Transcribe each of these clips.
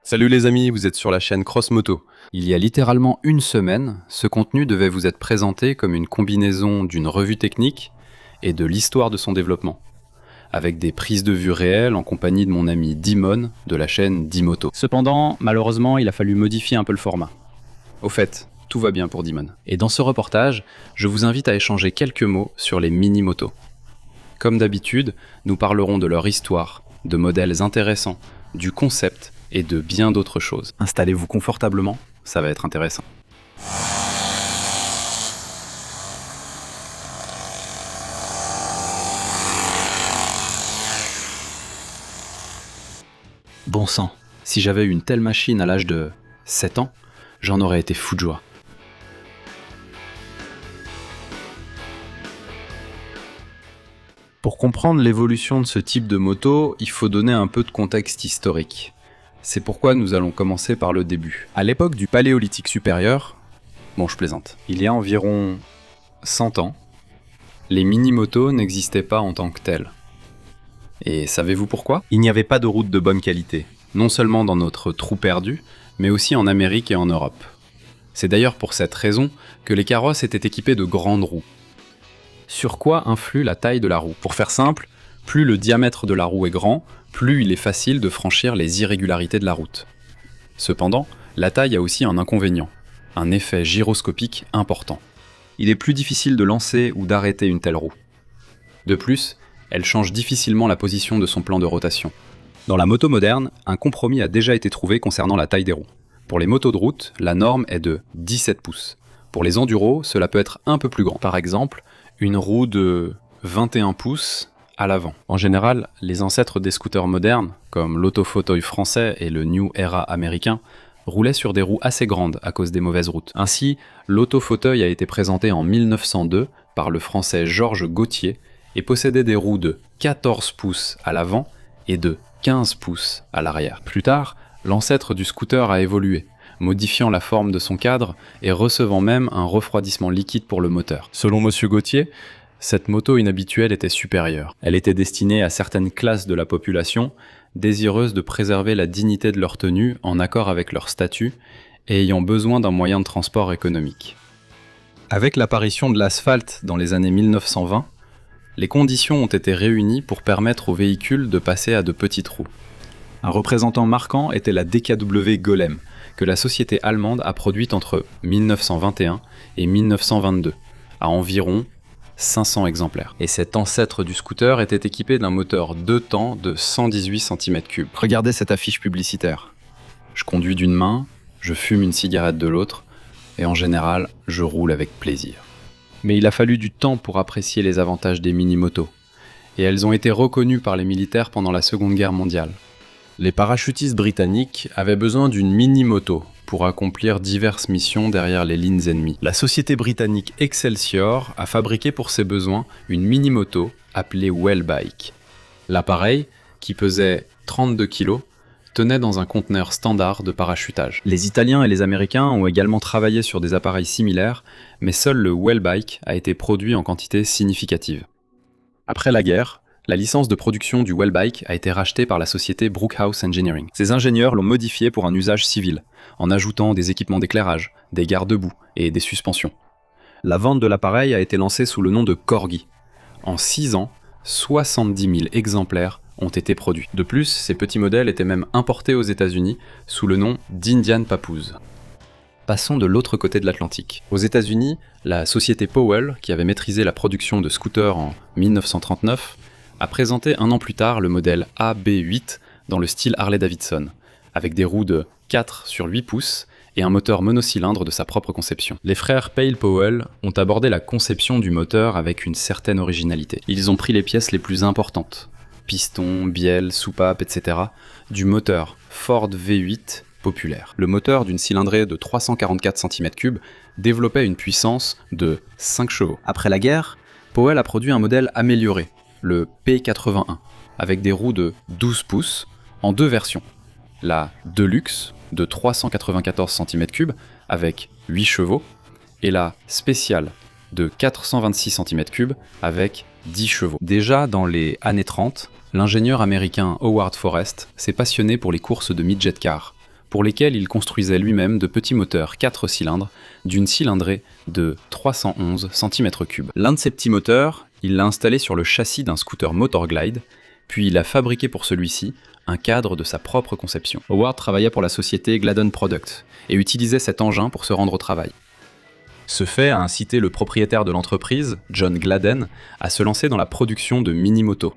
Salut les amis, vous êtes sur la chaîne Cross Moto. Il y a littéralement une semaine, ce contenu devait vous être présenté comme une combinaison d'une revue technique et de l'histoire de son développement, avec des prises de vue réelles en compagnie de mon ami Dimon de la chaîne Dimoto. Cependant, malheureusement, il a fallu modifier un peu le format. Au fait, tout va bien pour Dimon. Et dans ce reportage, je vous invite à échanger quelques mots sur les mini-motos. Comme d'habitude, nous parlerons de leur histoire, de modèles intéressants, du concept et de bien d'autres choses. Installez-vous confortablement, ça va être intéressant. Bon sang, si j'avais eu une telle machine à l'âge de 7 ans, j'en aurais été fou de joie. Pour comprendre l'évolution de ce type de moto, il faut donner un peu de contexte historique. C'est pourquoi nous allons commencer par le début. À l'époque du Paléolithique supérieur, bon je plaisante, il y a environ 100 ans, les mini-motos n'existaient pas en tant que telles. Et savez-vous pourquoi ? Il n'y avait pas de routes de bonne qualité, non seulement dans notre trou perdu, mais aussi en Amérique et en Europe. C'est d'ailleurs pour cette raison que les carrosses étaient équipés de grandes roues. Sur quoi influe la taille de la roue ? Pour faire simple, plus le diamètre de la roue est grand, plus il est facile de franchir les irrégularités de la route. Cependant, la taille a aussi un inconvénient, un effet gyroscopique important. Il est plus difficile de lancer ou d'arrêter une telle roue. De plus, elle change difficilement la position de son plan de rotation. Dans la moto moderne, un compromis a déjà été trouvé concernant la taille des roues. Pour les motos de route, la norme est de 17 pouces. Pour les enduros, cela peut être un peu plus grand. Par exemple, une roue de 21 pouces à l'avant. En général, les ancêtres des scooters modernes, comme l'autofauteuil français et le New Era américain, roulaient sur des roues assez grandes à cause des mauvaises routes. Ainsi, l'autofauteuil a été présenté en 1902 par le français Georges Gautier et possédait des roues de 14 pouces à l'avant et de 15 pouces à l'arrière. Plus tard, l'ancêtre du scooter a évolué, modifiant la forme de son cadre et recevant même un refroidissement liquide pour le moteur. Selon Monsieur Gautier, cette moto inhabituelle était supérieure. Elle était destinée à certaines classes de la population, désireuses de préserver la dignité de leur tenue en accord avec leur statut et ayant besoin d'un moyen de transport économique. Avec l'apparition de l'asphalte dans les années 1920, les conditions ont été réunies pour permettre aux véhicules de passer à de petites roues. Un représentant marquant était la DKW Golem, que la société allemande a produite entre 1921 et 1922, à environ 500 exemplaires. Et cet ancêtre du scooter était équipé d'un moteur 2 temps de 118 cm3. Regardez cette affiche publicitaire. Je conduis d'une main, je fume une cigarette de l'autre, et en général, je roule avec plaisir. Mais il a fallu du temps pour apprécier les avantages des mini-motos, et elles ont été reconnues par les militaires pendant la Seconde Guerre mondiale. Les parachutistes britanniques avaient besoin d'une mini-moto pour accomplir diverses missions derrière les lignes ennemies. La société britannique Excelsior a fabriqué pour ses besoins une mini-moto appelée Wellbike. L'appareil, qui pesait 32 kg, tenait dans un conteneur standard de parachutage. Les Italiens et les Américains ont également travaillé sur des appareils similaires, mais seul le Wellbike a été produit en quantité significative. Après la guerre, la licence de production du Wellbike a été rachetée par la société Brookhouse Engineering. Ces ingénieurs l'ont modifié pour un usage civil, en ajoutant des équipements d'éclairage, des garde-boue et des suspensions. La vente de l'appareil a été lancée sous le nom de Corgi. En 6 ans, 70 000 exemplaires ont été produits. De plus, ces petits modèles étaient même importés aux États-Unis sous le nom d'Indian Papoose. Passons de l'autre côté de l'Atlantique. Aux États-Unis, la société Powell, qui avait maîtrisé la production de scooters en 1939, a présenté un an plus tard le modèle AB8 dans le style Harley-Davidson, avec des roues de 4 sur 8 pouces et un moteur monocylindre de sa propre conception. Les frères Pale Powell ont abordé la conception du moteur avec une certaine originalité. Ils ont pris les pièces les plus importantes, pistons, bielles, soupapes, etc., du moteur Ford V8 populaire. Le moteur d'une cylindrée de 344 cm3 développait une puissance de 5 chevaux. Après la guerre, Powell a produit un modèle amélioré, le P81, avec des roues de 12 pouces en 2 versions. La Deluxe de 394 cm3 avec 8 chevaux et la Spéciale de 426 cm3 avec 10 chevaux. Déjà dans les années 30, l'ingénieur américain Howard Forrest s'est passionné pour les courses de midget car, pour lesquels il construisait lui-même de petits moteurs 4 cylindres d'une cylindrée de 311 cm3. L'un de ces petits moteurs, il l'a installé sur le châssis d'un scooter Motorglide, puis il a fabriqué pour celui-ci un cadre de sa propre conception. Howard travaillait pour la société Gladden Products et utilisait cet engin pour se rendre au travail. Ce fait a incité le propriétaire de l'entreprise, John Gladden, à se lancer dans la production de mini-motos.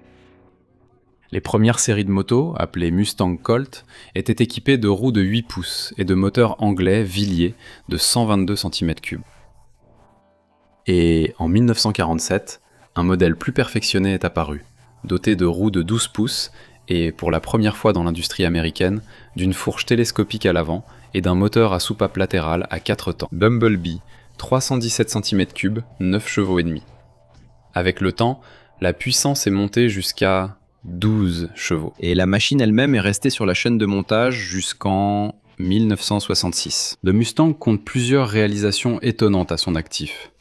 Les premières séries de motos, appelées Mustang Colt, étaient équipées de roues de 8 pouces et de moteurs anglais Villiers de 122 cm3. Et en 1947, un modèle plus perfectionné est apparu, doté de roues de 12 pouces et, pour la première fois dans l'industrie américaine, d'une fourche télescopique à l'avant et d'un moteur à soupape latérale à 4 temps. Bumblebee, 317 cm3, 9 chevaux et demi. Avec le temps, la puissance est montée jusqu'à 12 chevaux. Et la machine elle-même est restée sur la chaîne de montage jusqu'en 1966. Le Mustang compte plusieurs réalisations étonnantes à son actif.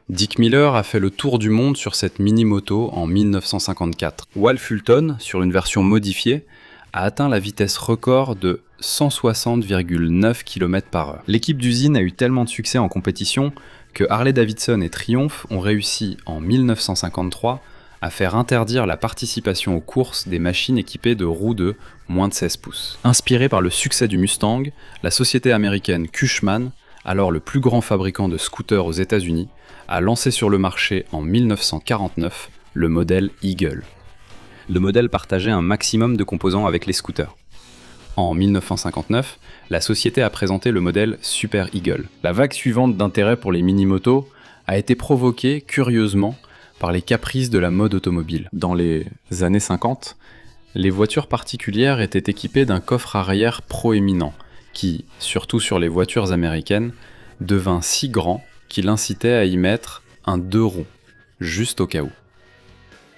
Dick Miller a fait le tour du monde sur cette mini-moto en 1954. Wal Fulton, sur une version modifiée, a atteint la vitesse record de 160,9 km/h. L'équipe d'usine a eu tellement de succès en compétition que Harley-Davidson et Triumph ont réussi en 1953 à faire interdire la participation aux courses des machines équipées de roues de moins de 16 pouces. Inspirée par le succès du Mustang, la société américaine Cushman, alors le plus grand fabricant de scooters aux États-Unis, a lancé sur le marché en 1949 le modèle Eagle. Le modèle partageait un maximum de composants avec les scooters. En 1959, la société a présenté le modèle Super Eagle. La vague suivante d'intérêt pour les mini-motos a été provoquée, curieusement, par les caprices de la mode automobile. Dans les années 50, les voitures particulières étaient équipées d'un coffre arrière proéminent, qui, surtout sur les voitures américaines, devint si grand qu'il incitait à y mettre un 2 roues, juste au cas où.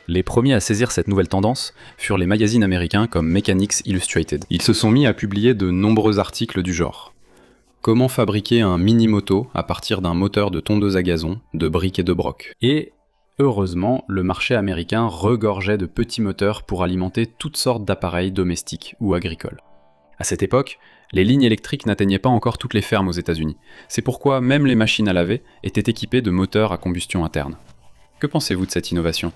Les premiers à saisir cette nouvelle tendance furent les magazines américains comme Mechanics Illustrated. Ils se sont mis à publier de nombreux articles du genre. Comment fabriquer un mini-moto à partir d'un moteur de tondeuse à gazon, de briques et de broc. Et heureusement, le marché américain regorgeait de petits moteurs pour alimenter toutes sortes d'appareils domestiques ou agricoles. À cette époque, les lignes électriques n'atteignaient pas encore toutes les fermes aux États-Unis. C'est pourquoi même les machines à laver étaient équipées de moteurs à combustion interne. Que pensez-vous de cette innovation ?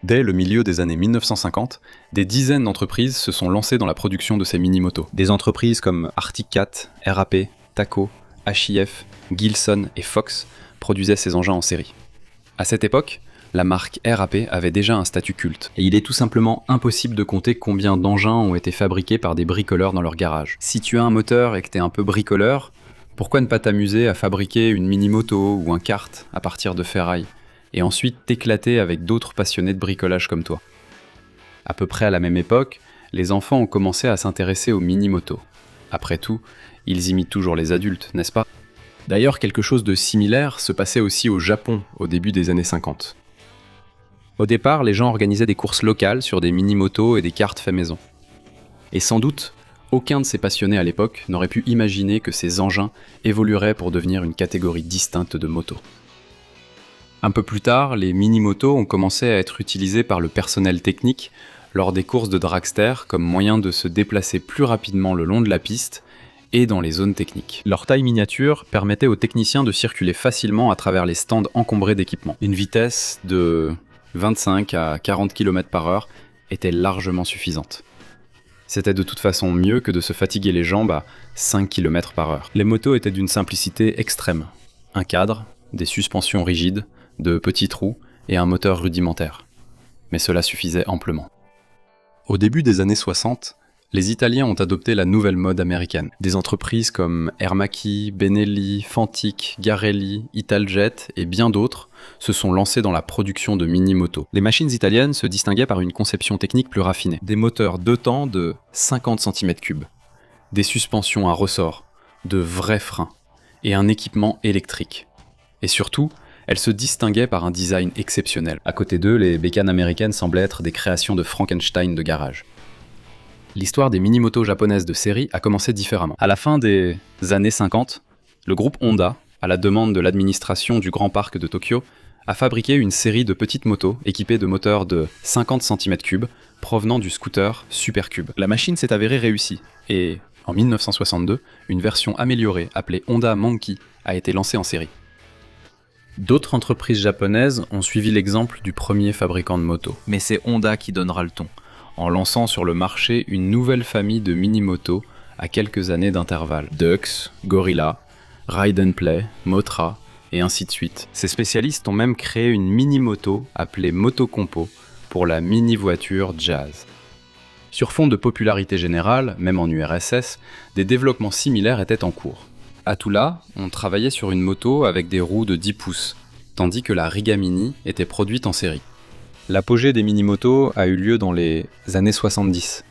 Dès le milieu des années 1950, des dizaines d'entreprises se sont lancées dans la production de ces mini-motos. Des entreprises comme Arctic Cat, RAP, Taco, HIF, Gilson et Fox produisaient ces engins en série. À cette époque, la marque RAP avait déjà un statut culte, et il est tout simplement impossible de compter combien d'engins ont été fabriqués par des bricoleurs dans leur garage. Si tu as un moteur et que t'es un peu bricoleur, pourquoi ne pas t'amuser à fabriquer une mini-moto ou un kart à partir de ferraille, et ensuite t'éclater avec d'autres passionnés de bricolage comme toi. À peu près à la même époque, les enfants ont commencé à s'intéresser aux mini-motos. Après tout, ils imitent toujours les adultes, n'est-ce pas ? D'ailleurs, quelque chose de similaire se passait aussi au Japon au début des années 50. Au départ, les gens organisaient des courses locales sur des mini-motos et des karts faits maison. Et sans doute, aucun de ces passionnés à l'époque n'aurait pu imaginer que ces engins évolueraient pour devenir une catégorie distincte de motos. Un peu plus tard, les mini-motos ont commencé à être utilisées par le personnel technique lors des courses de dragster comme moyen de se déplacer plus rapidement le long de la piste et dans les zones techniques. Leur taille miniature permettait aux techniciens de circuler facilement à travers les stands encombrés d'équipements. Une vitesse de 25 à 40 km/h était largement suffisante. C'était de toute façon mieux que de se fatiguer les jambes à 5 km/h. Les motos étaient d'une simplicité extrême. Un cadre, des suspensions rigides, de petits trous et un moteur rudimentaire. Mais cela suffisait amplement. Au début des années 60, les Italiens ont adopté la nouvelle mode américaine. Des entreprises comme Aermacchi, Benelli, Fantic, Garelli, Italjet et bien d'autres se sont lancées dans la production de mini-motos. Les machines italiennes se distinguaient par une conception technique plus raffinée. Des moteurs 2 temps de 50 cm3, des suspensions à ressort, de vrais freins et un équipement électrique. Et surtout, elles se distinguaient par un design exceptionnel. À côté d'eux, les bécanes américaines semblaient être des créations de Frankenstein de garage. L'histoire des mini-motos japonaises de série a commencé différemment. À la fin des années 50, le groupe Honda, à la demande de l'administration du Grand Parc de Tokyo, a fabriqué une série de petites motos équipées de moteurs de 50 cm3 provenant du scooter Super Cube. La machine s'est avérée réussie, et En 1962, une version améliorée appelée Honda Monkey a été lancée en série. D'autres entreprises japonaises ont suivi l'exemple du premier fabricant de motos. Mais c'est Honda qui donnera le ton, en lançant sur le marché une nouvelle famille de mini-motos à quelques années d'intervalle. Dux, Gorilla, Ride and Play, Motra, et ainsi de suite. Ces spécialistes ont même créé une mini-moto appelée Motocompo pour la mini-voiture Jazz. Sur fond de popularité générale, même en URSS, des développements similaires étaient en cours. À Tula, on travaillait sur une moto avec des roues de 10 pouces, tandis que la Riga Mini était produite en série. L'apogée des mini-motos a eu lieu dans les années 70,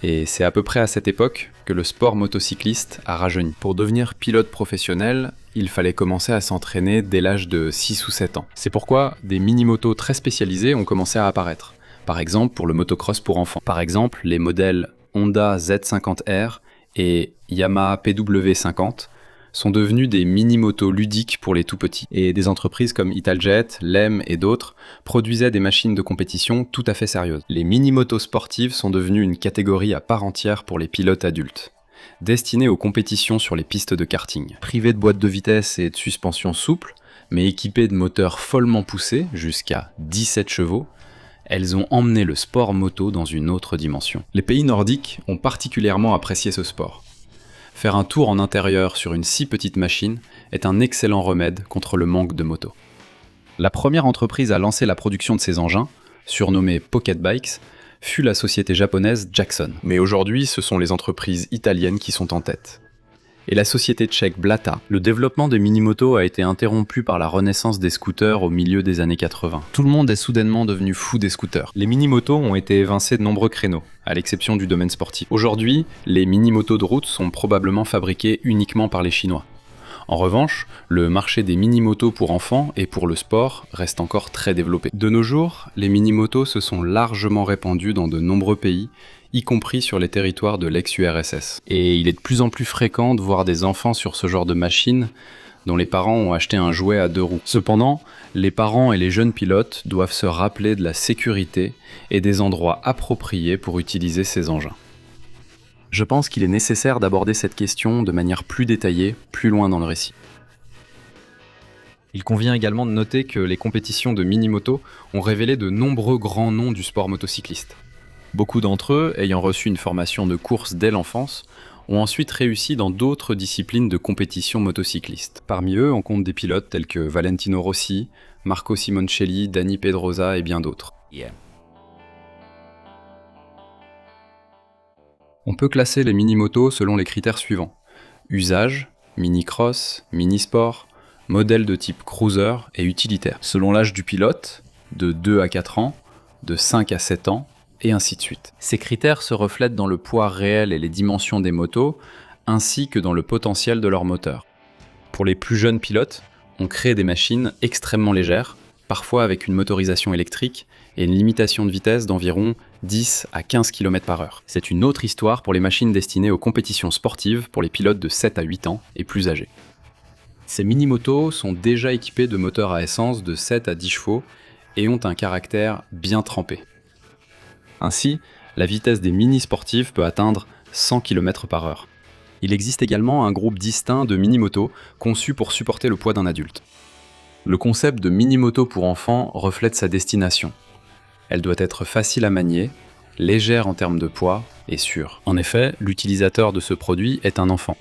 et c'est à peu près à cette époque que le sport motocycliste a rajeuni. Pour devenir pilote professionnel, il fallait commencer à s'entraîner dès l'âge de 6 ou 7 ans. C'est pourquoi des mini-motos très spécialisées ont commencé à apparaître. Par exemple pour le motocross pour enfants. Par exemple, les modèles Honda Z50R et Yamaha PW50 sont devenus des mini-motos ludiques pour les tout-petits. Et des entreprises comme Italjet, Lem et d'autres produisaient des machines de compétition tout à fait sérieuses. Les mini-motos sportives sont devenues une catégorie à part entière pour les pilotes adultes, destinées aux compétitions sur les pistes de karting. Privées de boîte de vitesse et de suspension souple, mais équipées de moteurs follement poussés, jusqu'à 17 chevaux, elles ont emmené le sport moto dans une autre dimension. Les pays nordiques ont particulièrement apprécié ce sport. Faire un tour en intérieur sur une si petite machine est un excellent remède contre le manque de motos. La première entreprise à lancer la production de ces engins, surnommée Pocket Bikes, fut la société japonaise Jackson. Mais aujourd'hui, ce sont les entreprises italiennes qui sont en tête. Et la société tchèque Blata. Le développement des mini-motos a été interrompu par la renaissance des scooters au milieu des années 80. Tout le monde est soudainement devenu fou des scooters. Les mini-motos ont été évincés de nombreux créneaux, à l'exception du domaine sportif. Aujourd'hui, les mini-motos de route sont probablement fabriquées uniquement par les Chinois. En revanche, le marché des mini-motos pour enfants et pour le sport reste encore très développé. De nos jours, les mini-motos se sont largement répandues dans de nombreux pays, y compris sur les territoires de l'ex-URSS. Et il est de plus en plus fréquent de voir des enfants sur ce genre de machine dont les parents ont acheté un jouet à 2 roues. Cependant, les parents et les jeunes pilotes doivent se rappeler de la sécurité et des endroits appropriés pour utiliser ces engins. Je pense qu'il est nécessaire d'aborder cette question de manière plus détaillée, plus loin dans le récit. Il convient également de noter que les compétitions de mini-moto ont révélé de nombreux grands noms du sport motocycliste. Beaucoup d'entre eux, ayant reçu une formation de course dès l'enfance, ont ensuite réussi dans d'autres disciplines de compétition motocycliste. Parmi eux, on compte des pilotes tels que Valentino Rossi, Marco Simoncelli, Dani Pedrosa et bien d'autres. On peut classer les mini-motos selon les critères suivants. Usage, mini-cross, mini-sport, modèle de type cruiser et utilitaire. Selon l'âge du pilote, de 2 à 4 ans, de 5 à 7 ans, et ainsi de suite. Ces critères se reflètent dans le poids réel et les dimensions des motos, ainsi que dans le potentiel de leur moteur. Pour les plus jeunes pilotes, on crée des machines extrêmement légères, parfois avec une motorisation électrique et une limitation de vitesse d'environ 10 à 15 km/h. C'est une autre histoire pour les machines destinées aux compétitions sportives pour les pilotes de 7 à 8 ans et plus âgés. Ces mini-motos sont déjà équipées de moteurs à essence de 7 à 10 chevaux et ont un caractère bien trempé. Ainsi, la vitesse des mini-sportives peut atteindre 100 km/h. Il existe également un groupe distinct de mini-motos conçus pour supporter le poids d'un adulte. Le concept de mini-moto pour enfants reflète sa destination. Elle doit être facile à manier, légère en termes de poids et sûre. En effet, l'utilisateur de ce produit est un enfant.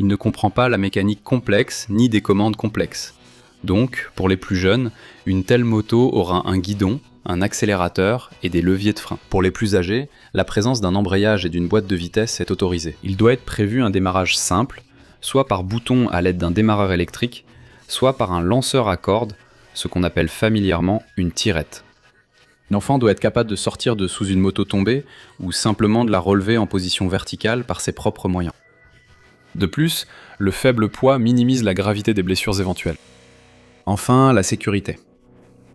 Il ne comprend pas la mécanique complexe ni des commandes complexes. Donc, pour les plus jeunes, une telle moto aura un guidon, un accélérateur et des leviers de frein. Pour les plus âgés, la présence d'un embrayage et d'une boîte de vitesse est autorisée. Il doit être prévu un démarrage simple, soit par bouton à l'aide d'un démarreur électrique, soit par un lanceur à cordes, ce qu'on appelle familièrement une tirette. L'enfant doit être capable de sortir de sous une moto tombée ou simplement de la relever en position verticale par ses propres moyens. De plus, le faible poids minimise la gravité des blessures éventuelles. Enfin, la sécurité.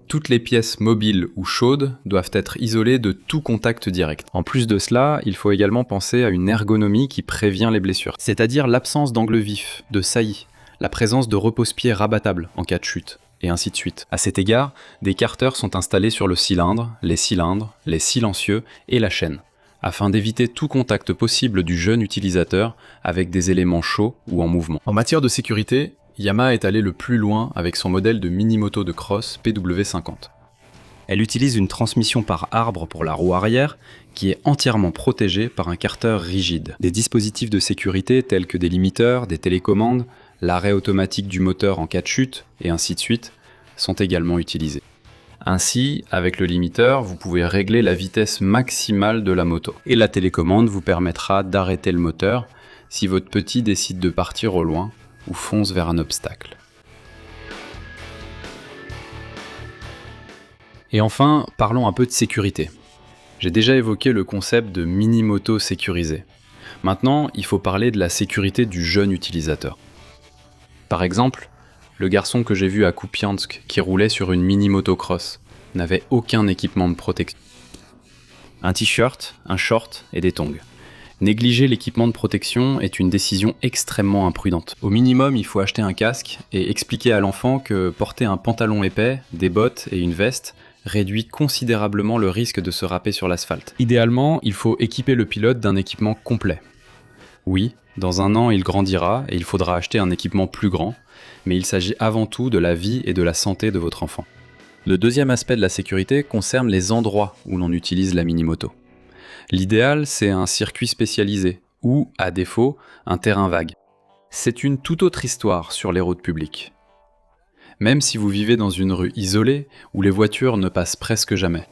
Toutes les pièces mobiles ou chaudes doivent être isolées de tout contact direct. En plus de cela, il faut également penser à une ergonomie qui prévient les blessures, c'est-à-dire l'absence d'angle vif, de saillie, la présence de repose-pieds rabattables en cas de chute, et ainsi de suite. À cet égard, des carters sont installés sur le cylindre, les silencieux et la chaîne, afin d'éviter tout contact possible du jeune utilisateur avec des éléments chauds ou en mouvement. En matière de sécurité, Yamaha est allé le plus loin avec son modèle de mini-moto de cross PW50. Elle utilise une transmission par arbre pour la roue arrière qui est entièrement protégée par un carter rigide. Des dispositifs de sécurité tels que des limiteurs, des télécommandes, l'arrêt automatique du moteur en cas de chute, et ainsi de suite, sont également utilisés. Ainsi, avec le limiteur, vous pouvez régler la vitesse maximale de la moto. Et la télécommande vous permettra d'arrêter le moteur si votre petit décide de partir au loin ou fonce vers un obstacle. Et enfin, parlons un peu de sécurité. J'ai déjà évoqué le concept de mini-moto sécurisée. Maintenant, il faut parler de la sécurité du jeune utilisateur. Par exemple, le garçon que j'ai vu à Kupiansk qui roulait sur une mini-motocross n'avait aucun équipement de protection. Un t-shirt, un short et des tongs. Négliger l'équipement de protection est une décision extrêmement imprudente. Au minimum, il faut acheter un casque et expliquer à l'enfant que porter un pantalon épais, des bottes et une veste réduit considérablement le risque de se râper sur l'asphalte. Idéalement, il faut équiper le pilote d'un équipement complet. Oui, dans un an, il grandira et il faudra acheter un équipement plus grand, mais il s'agit avant tout de la vie et de la santé de votre enfant. Le deuxième aspect de la sécurité concerne les endroits où l'on utilise la mini-moto. L'idéal, c'est un circuit spécialisé, ou, à défaut, un terrain vague. C'est une toute autre histoire sur les routes publiques. Même si vous vivez dans une rue isolée, où les voitures ne passent presque jamais.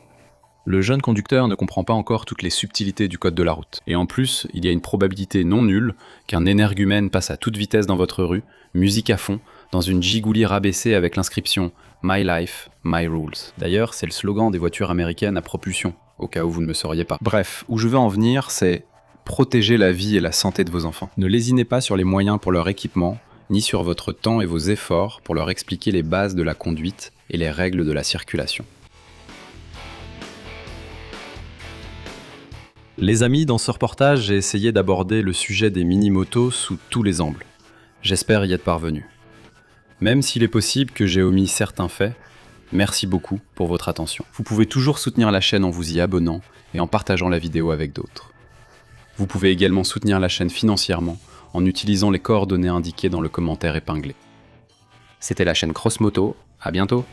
Le jeune conducteur ne comprend pas encore toutes les subtilités du code de la route. Et en plus, il y a une probabilité non nulle qu'un énergumène passe à toute vitesse dans votre rue, musique à fond, dans une gigouli rabaissée avec l'inscription « My life, my rules ». D'ailleurs, c'est le slogan des voitures américaines à propulsion, au cas où vous ne le sauriez pas. Bref, où je veux en venir, c'est protéger la vie et la santé de vos enfants. Ne lésinez pas sur les moyens pour leur équipement, ni sur votre temps et vos efforts pour leur expliquer les bases de la conduite et les règles de la circulation. Les amis, dans ce reportage, j'ai essayé d'aborder le sujet des mini-motos sous tous les angles. J'espère y être parvenu. Même s'il est possible que j'ai omis certains faits, merci beaucoup pour votre attention. Vous pouvez toujours soutenir la chaîne en vous y abonnant et en partageant la vidéo avec d'autres. Vous pouvez également soutenir la chaîne financièrement en utilisant les coordonnées indiquées dans le commentaire épinglé. C'était la chaîne Cross Moto, à bientôt!